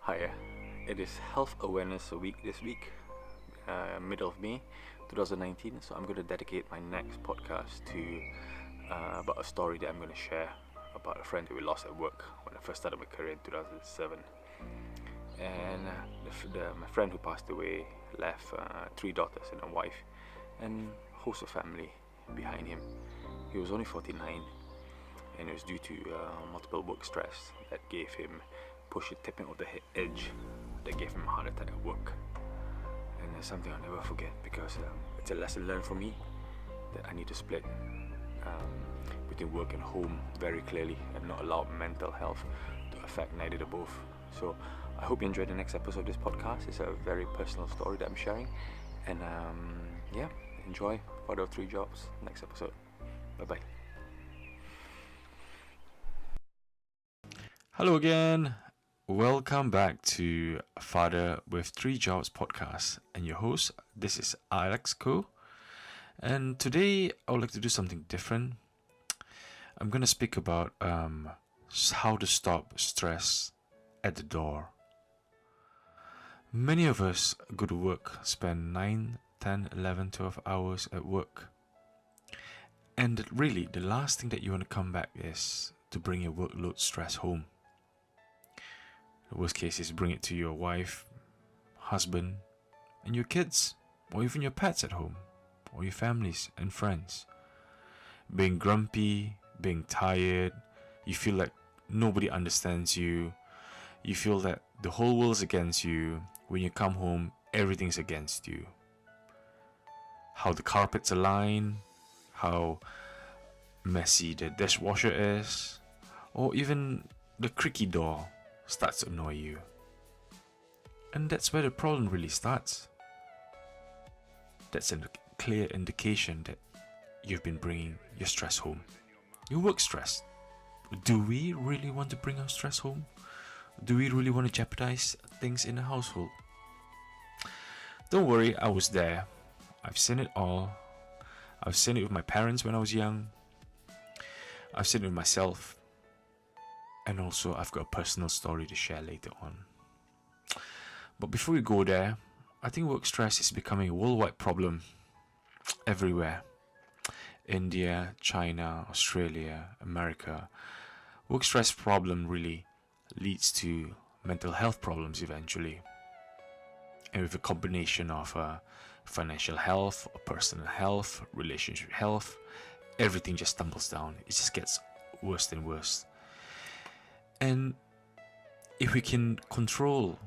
Hiya, it is Health Awareness Week this week, middle of May 2019, so I'm going to dedicate my next podcast to about a story that I'm going to share about a friend who we lost at work when I first started my career in 2007. And my friend who passed away left 3 daughters and a wife and a host of family behind him. He was only 49, and it was due to multiple work stress that gave him tipping over the edge, that gave him a heart attack at work. And it's something I'll never forget, because it's a lesson learned for me that I need to split between work and home very clearly and not allow mental health to affect neither the both. So I hope you enjoyed the next episode of this podcast. It's a very personal story that I'm sharing, and enjoy Father of 3 Jobs next episode. Bye bye. Hello again. Welcome back to Father with 3 Jobs podcast, and your host, this is Alex Co. And today I would like to do something different. I'm going to speak about how to stop stress at the door. Many of us go to work, spend 9, 10, 11, 12 hours at work. And really, the last thing that you want to come back is to bring your workload stress home. The worst case is bring it to your wife, husband, and your kids, or even your pets at home, or your families and friends. Being grumpy, being tired, you feel like nobody understands you, you feel that the whole world's against you. When you come home, everything's against you. How the carpets are lined, how messy the dishwasher is, or even the creaky door starts to annoy you. And that's where the problem really starts. That's a clear indication that you've been bringing your stress home. Your work stress. Do we really want to bring our stress home? Do we really want to jeopardize things in the household? Don't worry, I was there. I've seen it all. I've seen it with my parents when I was young. I've seen it with myself. And also, I've got a personal story to share later on. But before we go there, I think work stress is becoming a worldwide problem everywhere. India, China, Australia, America. Work stress problem really leads to mental health problems eventually. And with a combination of financial health, personal health, relationship health, everything just tumbles down. It just gets worse and worse. And if we can control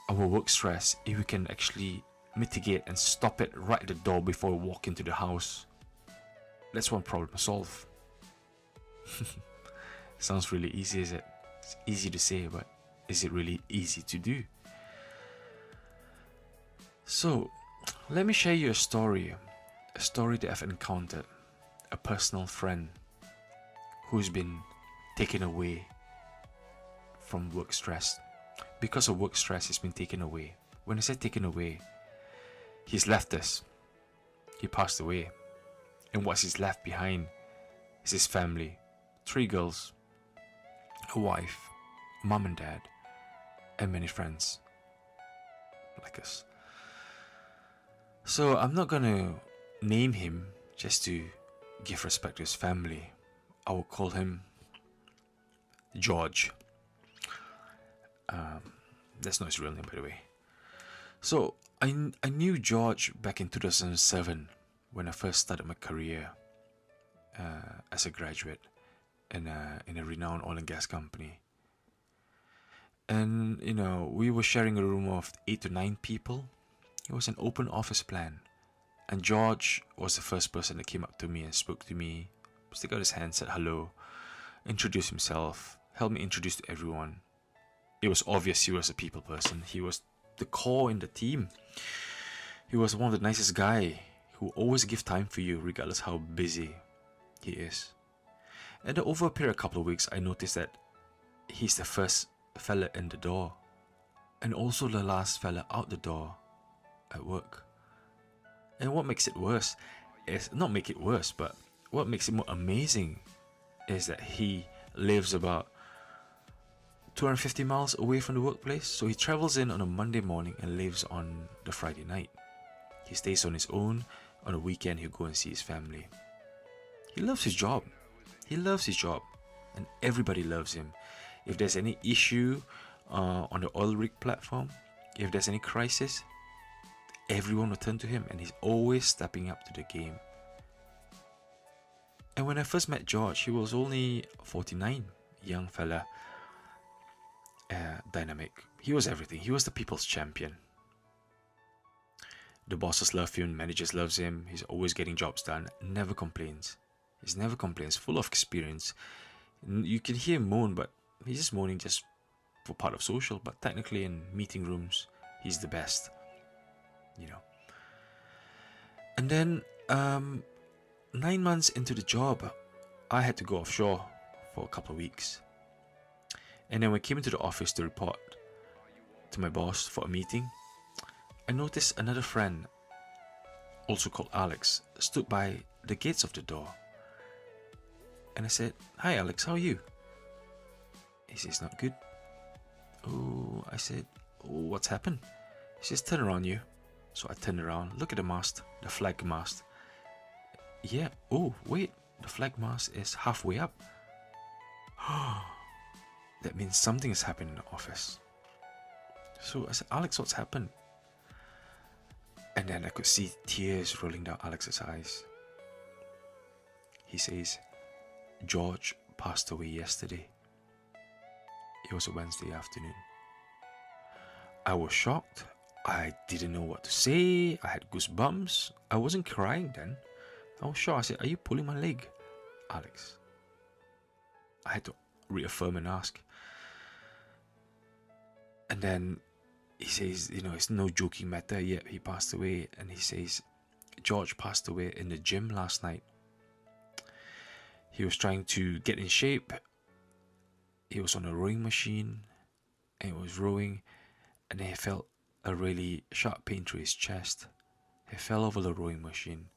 our work stress, if we can actually mitigate and stop it right at the door before we walk into the house, that's one problem solved. Sounds really easy, is it? It's easy to say, but is it really easy to do? So, let me share you a story that I've encountered, a personal friend who's been taken away from work stress. Because of work stress, he's been taken away. When I say taken away, he's left us. He passed away. And what's he's left behind is his family. 3 girls, a wife, mom and dad, and many friends like us. So I'm not gonna name him just to give respect to his family. I will call him George. That's not his real name, by the way. So I knew George back in 2007 when I first started my career as a graduate in a renowned oil and gas company. And we were sharing a room of 8 to 9 people. It was an open office plan, and George was the first person that came up to me and spoke to me, stuck out his hand, said hello, introduced himself, helped me introduce to everyone. It was obvious he was a people person. He was the core in the team. He was one of the nicest guy who always give time for you regardless how busy he is. And over a period of couple of weeks, I noticed that he's the first fella in the door and also the last fella out the door at work. And what makes it worse is not make it worse, but what makes it more amazing is that he lives about 250 miles away from the workplace, so he travels in on a Monday morning and leaves on the Friday night. He stays on his own. On a weekend, he'll go and see his family. He loves his job. He loves his job, and everybody loves him. If there's any issue on the oil rig platform, if there's any crisis, everyone will turn to him, and he's always stepping up to the game. And when I first met George, he was only 49, young fella, dynamic. He was everything. He was the people's champion. The bosses love him, managers loves him. He's always getting jobs done. Never complains. He's never complains. Full of experience. You can hear him moan, but he's just moaning just for part of social. But technically, in meeting rooms, he's the best. You know. And then 9 months into the job, I had to go offshore for a couple of weeks. And then when I came into the office to report to my boss for a meeting, I noticed another friend, also called Alex, stood by the gates of the door. And I said, "Hi Alex, how are you?" He says, "Not good." Oh, I said, "Oh, what's happened?" He says, "Turn around you." So I turned around, look at the mast, the flag mast. Yeah, oh wait, the flag mast is halfway up. That means something has happened in the office. So I said, "Alex, what's happened?" And then I could see tears rolling down Alex's eyes. He says, "George passed away yesterday." It was a Wednesday afternoon. I was shocked. I didn't know what to say. I had goosebumps. I wasn't crying then. I was shocked. I said, "Are you pulling my leg, Alex?" I had to reaffirm and ask. And then he says, it's no joking matter. Yet he passed away. And he says, "George passed away in the gym last night. He was trying to get in shape. He was on a rowing machine and he was rowing, and then he felt a really sharp pain through his chest. He fell over the rowing machine.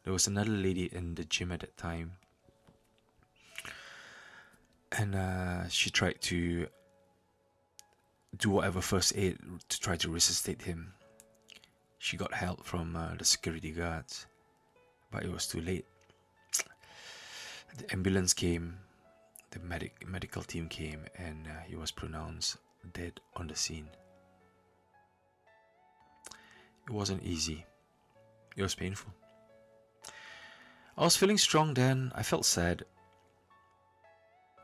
There was another lady in the gym at that time, and she tried to do whatever first aid to try to resuscitate him. She got help from the security guards, but it was too late. The ambulance came, the medical team came, and he was pronounced dead on the scene. It wasn't easy. It was painful. I was feeling strong then. I felt sad,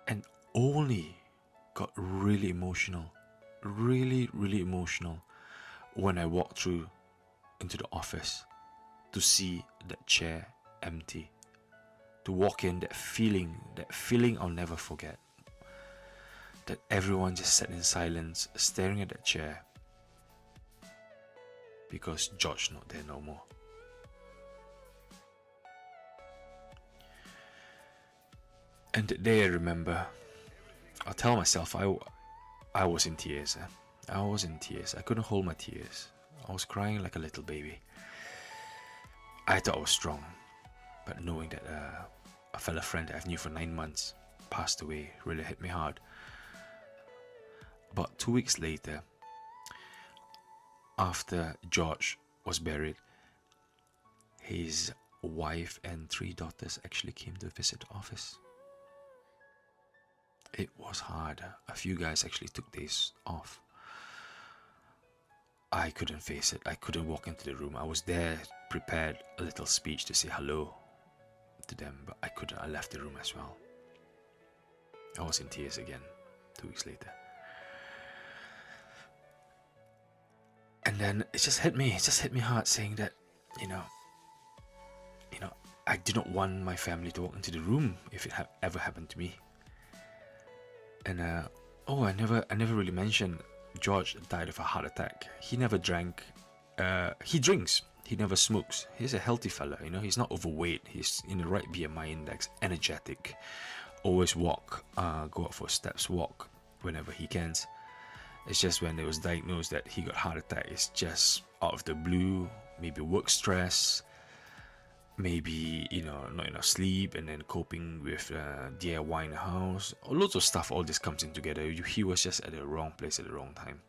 and only got really emotional, really emotional when I walked through into the office to see that chair empty. To walk in, that feeling I'll never forget. That everyone just sat in silence, staring at that chair, because George's not there no more. And that day I remember, I'll tell myself I was in tears. I was in tears. I couldn't hold my tears. I was crying like a little baby. I thought I was strong, but knowing that a fellow friend that I've knew for 9 months passed away really hit me hard. About 2 weeks later, after George was buried, his wife and 3 daughters actually came to visit the office. It was hard. A few guys actually took days off. I couldn't face it. I couldn't walk into the room. I was there, prepared a little speech to say hello to them, but I couldn't. I left the room as well. I was in tears again 2 weeks later. And then it just hit me hard, saying that, I did not want my family to walk into the room if it ever happened to me. And I never really mentioned George died of a heart attack. He never drank. He drinks. He never smokes. He's a healthy fella, He's not overweight. He's in the right BMI index. Energetic. Always walk. Go out for steps. Walk whenever he can. It's just when it was diagnosed that he got heart attack, it's just out of the blue. Maybe work stress. maybe, not enough sleep, and then coping with DIY in the house. Loads of stuff, all this comes in together. He was just at the wrong place at the wrong time.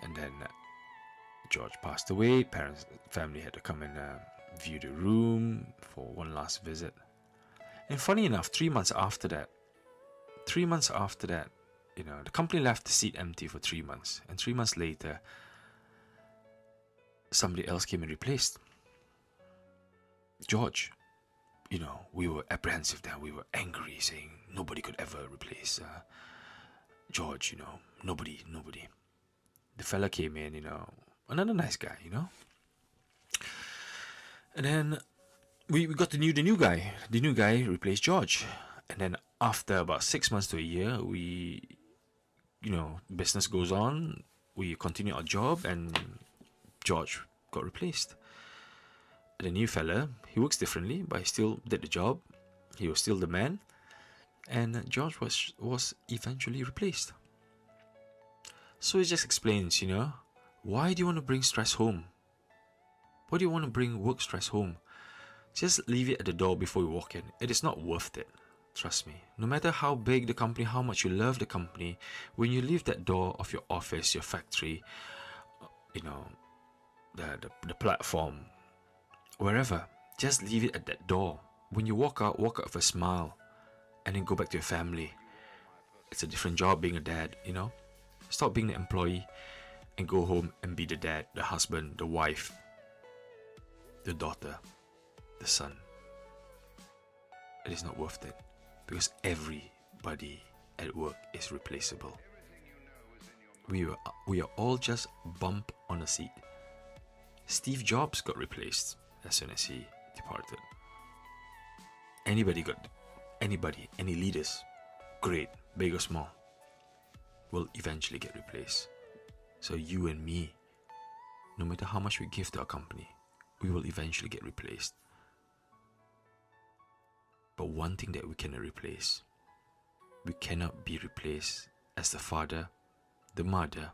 And then George passed away. Family had to come and view the room for one last visit. And funny enough, 3 months after that, the company left the seat empty for 3 months. And 3 months later, somebody else came and replaced George. We were apprehensive then. We were angry, saying nobody could ever replace George, nobody. The fella came in, another nice guy, And then we got to know the new guy. The new guy replaced George. And then after about 6 months to a year, business goes on. We continue our job, and George got replaced. The new fella, he works differently, but he still did the job. He was still the man. And George was eventually replaced. So it just explains, why do you want to bring stress home? Why do you want to bring work stress home? Just leave it at the door before you walk in. It is not worth it. Trust me. No matter how big the company, how much you love the company, when you leave that door of your office, your factory, the platform, wherever, just leave it at that door. When you walk out with a smile, and then go back to your family. It's a different job being a dad, Stop being the employee and go home and be the dad, the husband, the wife, the daughter, the son. It is not worth it, because everybody at work is replaceable. We are all just bump on a seat. Steve Jobs got replaced as soon as he departed. Any leaders, great, big or small, will eventually get replaced. So you and me, no matter how much we give to our company, we will eventually get replaced. But one thing that we cannot replace, we cannot be replaced as the father, the mother,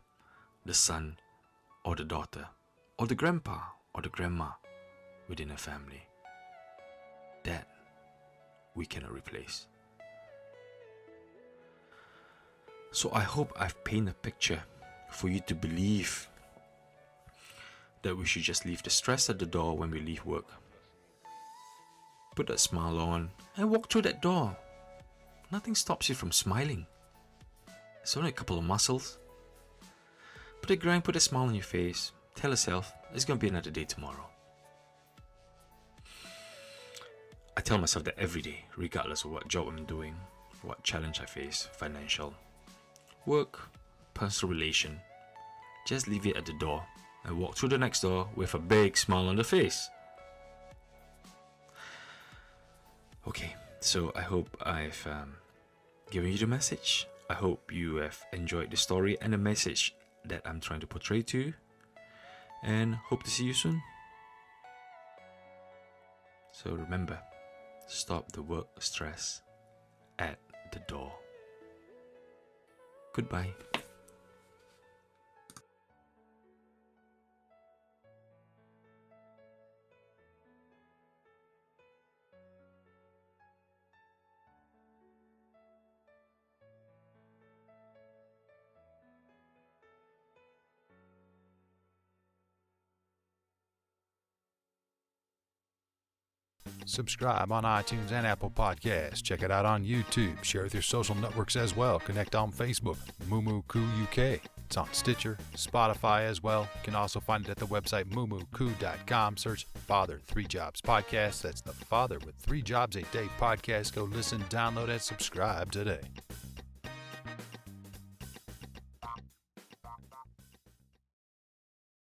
the son, or the daughter, or the grandpa, or the grandma within a family. That we cannot replace. So I hope I've painted a picture for you to believe that we should just leave the stress at the door when we leave work. Put that smile on and walk through that door. Nothing stops you from smiling. It's only a couple of muscles. Put a grind, put a smile on your face. Tell yourself, it's going to be another day tomorrow. I tell myself that every day, regardless of what job I'm doing, what challenge I face, financial, work, personal relation, just leave it at the door and walk through the next door with a big smile on the face. Okay, so I hope I've given you the message. I hope you have enjoyed the story and the message that I'm trying to portray to you, and hope to see you soon. So remember, stop the work stress at the door. Goodbye. Subscribe on iTunes and Apple Podcasts. Check it out on YouTube. Share with your social networks as well. Connect on Facebook, Mumuku UK. It's on Stitcher, Spotify as well. You can also find it at the website mumuku.com. Search Father 3 Jobs Podcast. That's the Father with 3 Jobs a Day podcast. Go listen, download, and subscribe today.